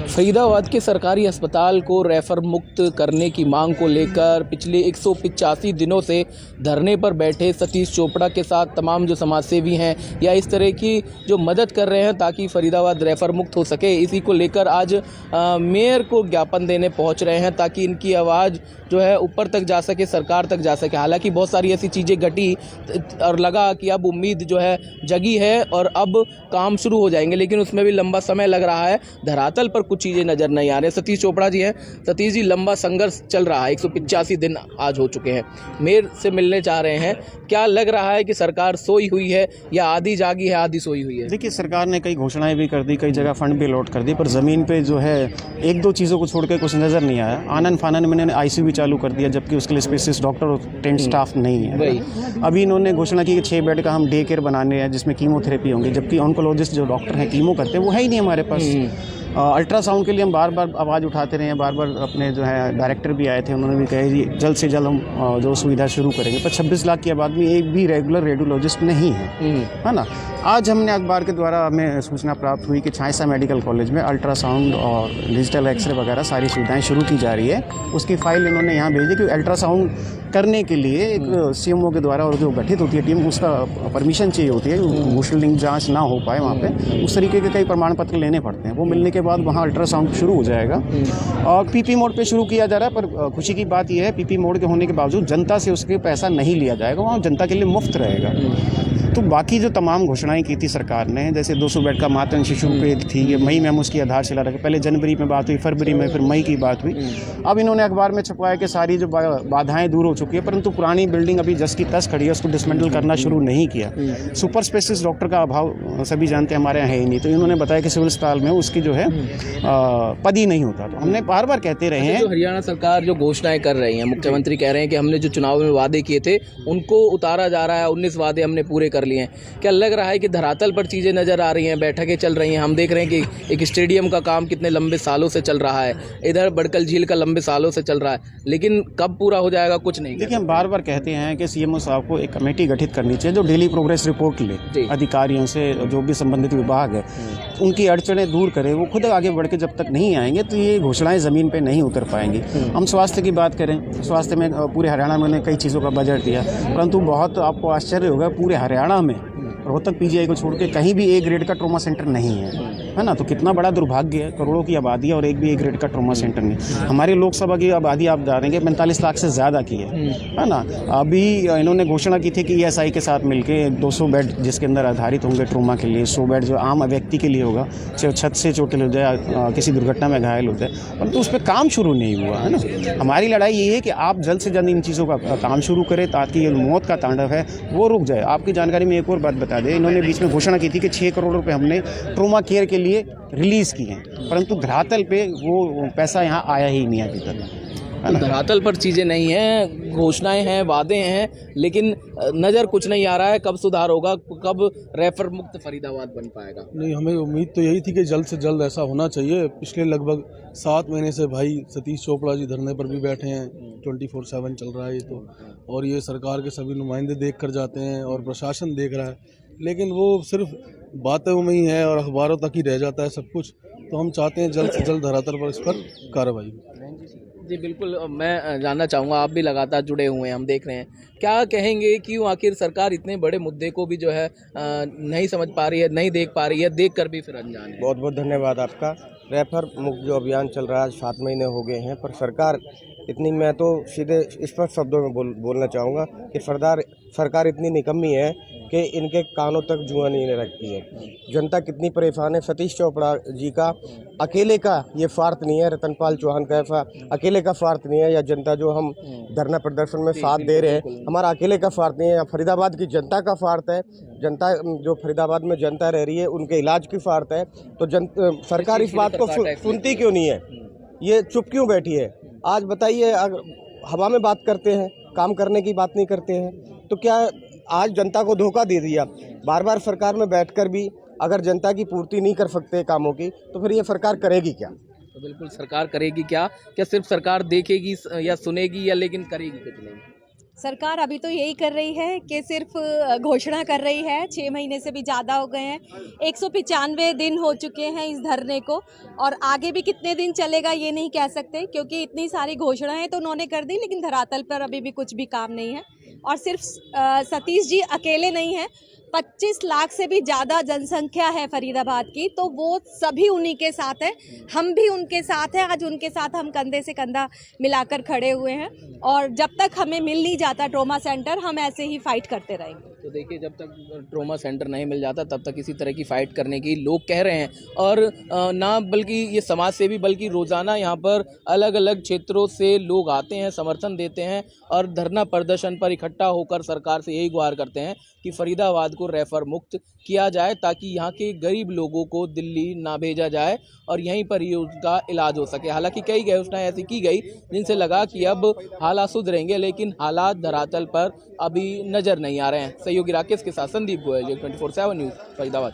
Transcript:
फरीदाबाद के सरकारी अस्पताल को रेफर मुक्त करने की मांग को लेकर पिछले 185 दिनों से धरने पर बैठे सतीश चोपड़ा के साथ तमाम जो समाजसेवी हैं या इस तरह की जो मदद कर रहे हैं ताकि फरीदाबाद रेफर मुक्त हो सके, इसी को लेकर आज मेयर को ज्ञापन देने पहुंच रहे हैं ताकि इनकी आवाज़ जो है ऊपर तक जा सके, सरकार तक जा सके। हालांकि बहुत सारी ऐसी चीज़ें घटी और लगा कि अब उम्मीद जो है जगी है और अब काम शुरू हो जाएंगे, लेकिन उसमें भी लंबा समय लग रहा है। धरातल पर कुछ चीज़ें नज़र नहीं आ रही। सतीश चोपड़ा जी हैं। सतीश जी, लंबा संघर्ष चल रहा है, 185 दिन आज हो चुके हैं, मेयर से मिलने चाह रहे हैं। क्या लग रहा है कि सरकार सोई हुई है या आधी जागी है, आधी सोई हुई है? देखिए, सरकार ने कई घोषणाएं भी कर दी, कई जगह फंड भी अलॉट कर दी, पर ज़मीन पे जो है एक दो चीज़ों को छोड़ के कुछ नज़र नहीं आया। आनन फानन में इन्होंने ICU भी चालू कर दिया, जबकि उसके लिए स्पेशलिस्ट डॉक्टर और टेंट स्टाफ नहीं है। अभी इन्होंने घोषणा की कि 6 बेड का हम डे केयर बनाने हैं जिसमें कीमोथेरेपी होंगी, जबकि ऑन्कोलॉजिस्ट जो डॉक्टर हैं कीमो करते हैं वो है ही नहीं हमारे पास। अल्ट्रासाउंड के लिए हम बार बार आवाज़ उठाते रहे हैं, बार बार अपने जो है डायरेक्टर भी आए थे, उन्होंने भी कहा कि जल्द से जल्द हम जो सुविधा शुरू करेंगे, पर 26 लाख की आबादी में एक भी रेगुलर रेडियोलॉजिस्ट नहीं है ना। आज हमने अखबार के द्वारा हमें सूचना प्राप्त हुई कि छायसा मेडिकल कॉलेज में अल्ट्रासाउंड और डिजिटल एक्सरे वगैरह सारी सुविधाएं शुरू की जा रही है। उसकी फाइल इन्होंने यहाँ भेजी कि अल्ट्रासाउंड करने के लिए एक CMO के द्वारा और जो गठित होती है टीम, उसका परमिशन चाहिए होती है, घूस लिंक जाँच ना हो पाए वहाँ पे, उस तरीके के कई प्रमाण पत्र लेने पड़ते हैं। वो मिलने के बाद वहाँ अल्ट्रासाउंड शुरू हो जाएगा और PP मोड पे शुरू किया जा रहा है। पर खुशी की बात यह है, PP मोड के होने के बावजूद जनता से उसके पैसा नहीं लिया जाएगा, वहाँ जनता के लिए मुफ्त रहेगा। तो बाकी जो तमाम घोषणाएं की थी सरकार ने, जैसे 200 बेड का मातृ शिशु पे थी, ये मई में हम उसकी आधारशिला रखे, पहले जनवरी में बात हुई, फरवरी में, फिर मई की बात हुई। अब इन्होंने अखबार में छपवाया कि सारी जो बाधाएं दूर हो चुकी है, परंतु पुरानी बिल्डिंग अभी जस की तस खड़ी है, उसको डिसमेंटल करना शुरू नहीं किया। सुपर स्पेशलिस्ट डॉक्टर का अभाव सभी जानते हैं हमारे यहाँ है ही नहीं, तो इन्होंने बताया कि सिविल अस्पताल में उसकी जो है पद ही नहीं होता। तो हमने बार बार कहते रहे हैं, जो हरियाणा सरकार जो घोषणाएं कर रही है, मुख्यमंत्री कह रहे हैं कि हमने जो चुनाव में वादे किए थे उनको उतारा जा रहा है, 19 वादे हमने पूरे कर लिए हैं। क्या लग रहा है कि धरातल पर चीज़ें नज़र आ रही हैं, बैठकें चल रही हैं? हम देख रहे हैं कि एक स्टेडियम का काम कितने लंबे सालों से चल रहा है, इधर बड़कल झील का लंबे सालों से चल रहा है, लेकिन कब पूरा हो जाएगा कुछ नहीं। देखिए, हम बार बार कहते हैं कि CMO साहब को एक कमेटी गठित करनी चाहिए जो डेली प्रोग्रेस रिपोर्ट ले अधिकारियों से, जो भी संबंधित विभाग है, उनकी अड़चनें दूर करे। वो खुद आगे बढ़ के जब तक नहीं आएंगे तो ये घोषणाएं ज़मीन पे नहीं उतर पाएंगी। हम स्वास्थ्य की बात करें, स्वास्थ्य में पूरे हरियाणा में उन्होंने कई चीज़ों का बजट दिया, परंतु बहुत आपको आश्चर्य होगा, पूरे हरियाणा में रोहतक PGI को छोड़ के कहीं भी A ग्रेड का ट्रॉमा सेंटर नहीं है ना। तो कितना बड़ा दुर्भाग्य है, करोड़ों की आबादी है और एक भी A ग्रेड का ट्रॉमा सेंटर नहीं। हमारी लोकसभा की आबादी आप जानेंगे 45 लाख से ज़्यादा की है ना। अभी इन्होंने घोषणा की थी कि ESI के साथ मिलके 200 बेड जिसके अंदर आधारित होंगे ट्रॉमा के लिए, 100 बेड जो आम व्यक्ति के लिए होगा, चाहे छत से चोटिल हो जाए, किसी दुर्घटना में घायल हो जाए, परंतु उस पर काम शुरू नहीं हुआ है ना। हमारी लड़ाई ये है कि आप जल्द से जल्द इन चीज़ों का काम शुरू करें ताकि मौत का तांडव है वो रुक जाए। आपकी जानकारी में एक और बात बता दें, इन्होंने बीच में घोषणा की थी कि 6 करोड़ रुपए हमने ट्रॉमा केयर के लिए रिलीज़ किए हैं, परंतु धरातल पे वो पैसा यहाँ आया ही नहीं अभी तक। धरातल पर चीज़ें नहीं हैं, घोषणाएं हैं, वादे हैं, लेकिन नज़र कुछ नहीं आ रहा है। कब सुधार होगा, कब रेफर मुक्त फरीदाबाद बन पाएगा? नहीं, हमें उम्मीद तो यही थी कि जल्द से जल्द ऐसा होना चाहिए। पिछले लगभग 7 महीने से भाई सतीश चोपड़ा जी धरने पर भी बैठे हैं, 24/7 चल रहा है ये तो, और ये सरकार के सभी नुमाइंदे देख कर जाते हैं और प्रशासन देख रहा है, लेकिन वो सिर्फ बातों में ही है और अखबारों तक ही रह जाता है सब कुछ। तो हम चाहते हैं जल्द से जल्द धरातल पर इस पर कार्रवाई। जी बिल्कुल, मैं जानना चाहूँगा, आप भी लगातार जुड़े हुए हैं, हम देख रहे हैं, क्या कहेंगे क्यों आखिर सरकार इतने बड़े मुद्दे को भी जो है नहीं समझ पा रही है, नहीं देख पा रही है, देख कर भी फिर अनजान है? बहुत बहुत धन्यवाद आपका। रेफर मुक्त जो अभियान चल रहा है, 7 महीने हो गए हैं, पर सरकार इतनी, मैं तो सीधे स्पष्ट शब्दों में बोलना चाहूँगा कि सरकार इतनी निकम्मी है कि इनके कानों तक जुआ नहीं रखती है। जनता कितनी परेशान है। सतीश चोपड़ा जी का अकेले का ये फार्त नहीं है, रतनपाल चौहान का अकेले का फार्त नहीं है, या जनता जो हम धरना प्रदर्शन में साथ दे रहे हैं, हमारा अकेले का फार्त नहीं है, या फरीदाबाद की जनता का फार्त है। जनता जो फरीदाबाद में जनता रह रही है उनके इलाज की फार्त है। तो सरकार इस बात को सुनती क्यों नहीं है, ये चुप क्यों बैठी है? आज बताइए, हवा में बात करते हैं, काम करने की बात नहीं करते हैं, तो क्या आज जनता को धोखा दे दिया? बार बार सरकार में बैठकर भी अगर जनता की पूर्ति नहीं कर सकते कामों की, तो फिर ये सरकार करेगी क्या? तो बिल्कुल सरकार करेगी क्या? क्या सिर्फ सरकार देखेगी या सुनेगी, या लेकिन करेगी कुछ नहीं? सरकार अभी तो यही कर रही है कि सिर्फ घोषणा कर रही है। 6 महीने से भी ज़्यादा हो गए हैं, 195 दिन हो चुके हैं इस धरने को, और आगे भी कितने दिन चलेगा ये नहीं कह सकते, क्योंकि इतनी सारी घोषणाएं तो उन्होंने कर दी लेकिन धरातल पर अभी भी कुछ भी काम नहीं है। और सिर्फ सतीश जी अकेले नहीं हैं, 25 लाख से भी ज़्यादा जनसंख्या है फरीदाबाद की, तो वो सभी उन्हीं के साथ है, हम भी उनके साथ हैं। आज उनके साथ हम कंधे से कंधा मिलाकर खड़े हुए हैं, और जब तक हमें मिल नहीं जाता ट्रॉमा सेंटर, हम ऐसे ही फाइट करते रहेंगे। तो देखिए, जब तक ट्रॉमा सेंटर नहीं मिल जाता तब तक इसी तरह की फ़ाइट करने की लोग कह रहे हैं। और ना बल्कि ये समाज सेवी, बल्कि रोज़ाना यहाँ पर अलग अलग क्षेत्रों से लोग आते हैं, समर्थन देते हैं और धरना प्रदर्शन पर इकट्ठा होकर सरकार से यही गुहार करते हैं कि फरीदाबाद को रेफर मुक्त किया जाए, ताकि यहाँ के गरीब लोगों को दिल्ली ना भेजा जाए और यहीं पर ही उसका इलाज हो सके। हालांकि कई घोषणाएं ऐसी की गई जिनसे लगा कि अब हालात सुधरेंगे, लेकिन हालात धरातल पर अभी नज़र नहीं आ रहे हैं। सहयोगी राकेश के साथ संदीप गोयल, 24/7 न्यूज़, फरीदाबाद।